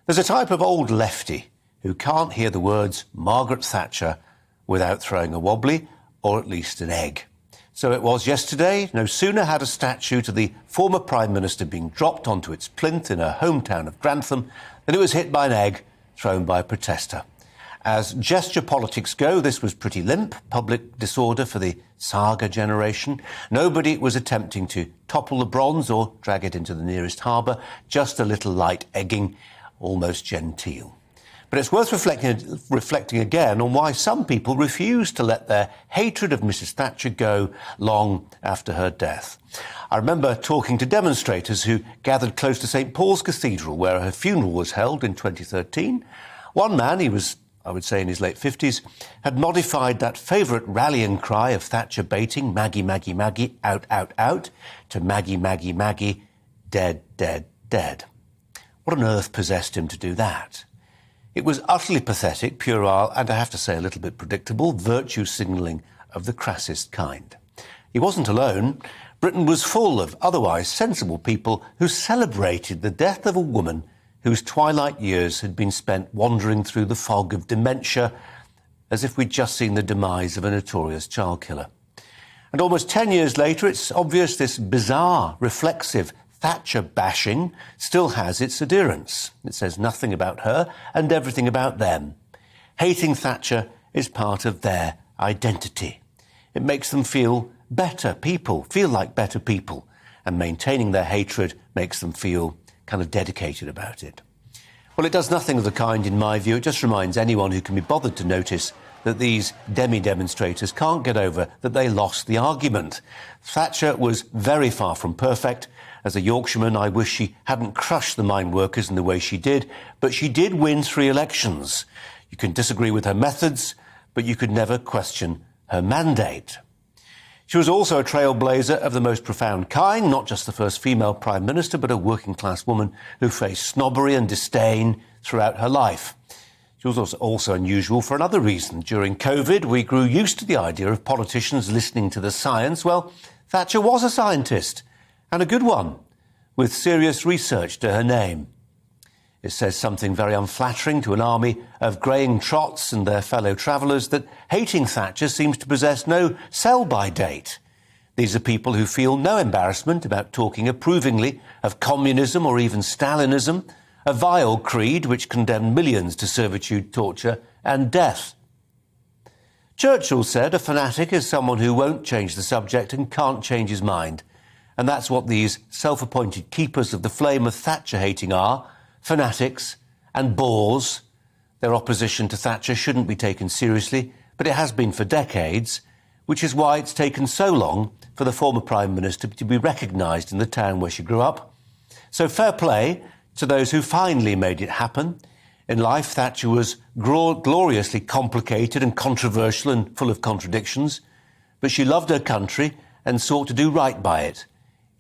There's a type of old lefty who can't hear the words Margaret Thatcher without throwing a wobbly or at least an egg. So it was yesterday. No sooner had a statue to the former Prime Minister been dropped onto its plinth in her hometown of Grantham than it was hit by an egg thrown by a protester. As gesture politics go, this was pretty limp, public disorder for the saga generation. Nobody was attempting to topple the bronze or drag it into the nearest harbour, just a little light egging, almost genteel. But it's worth reflecting again on why some people refuse to let their hatred of Mrs Thatcher go long after her death. I remember talking to demonstrators who gathered close to St Paul's Cathedral, where her funeral was held in 2013. One man, he was, I would say, in his late 50s, had modified that favourite rallying cry of Thatcher baiting, Maggie, Maggie, Maggie, out, out, out, to Maggie, Maggie, Maggie, dead, dead, dead. What on earth possessed him to do that? It was utterly pathetic, puerile, and I have to say a little bit predictable, virtue signalling of the crassest kind. He wasn't alone. Britain was full of otherwise sensible people who celebrated the death of a woman whose twilight years had been spent wandering through the fog of dementia, as if we'd just seen the demise of a notorious child killer. And almost 10 years later, it's obvious this bizarre, reflexive Thatcher bashing still has its adherents. It says nothing about her and everything about them. Hating Thatcher is part of their identity. It makes them feel better people, feel like better people, and maintaining their hatred makes them feel kind of dedicated about it. Well, it does nothing of the kind, in my view. It just reminds anyone who can be bothered to notice that these demonstrators can't get over that they lost the argument. Thatcher was very far from perfect. As a Yorkshireman, I wish she hadn't crushed the mine workers in the way she did, but she did win 3 elections. You can disagree with her methods, but you could never question her mandate. She was also a trailblazer of the most profound kind, not just the first female Prime Minister, but a working-class woman who faced snobbery and disdain throughout her life. She was also unusual for another reason. During COVID, we grew used to the idea of politicians listening to the science. Well, Thatcher was a scientist, and a good one, with serious research to her name. It says something very unflattering to an army of greying trots and their fellow travellers that hating Thatcher seems to possess no sell-by date. These are people who feel no embarrassment about talking approvingly of communism or even Stalinism, a vile creed which condemned millions to servitude, torture and death. Churchill said a fanatic is someone who won't change the subject and can't change his mind. And that's what these self-appointed keepers of the flame of Thatcher-hating are, fanatics and bores. Their opposition to Thatcher shouldn't be taken seriously, but it has been for decades, which is why it's taken so long for the former Prime Minister to be recognised in the town where she grew up. So fair play to those who finally made it happen. In life, Thatcher was gloriously complicated and controversial and full of contradictions, but she loved her country and sought to do right by it.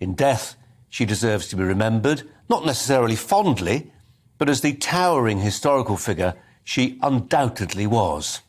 In death, she deserves to be remembered, not necessarily fondly, but as the towering historical figure she undoubtedly was.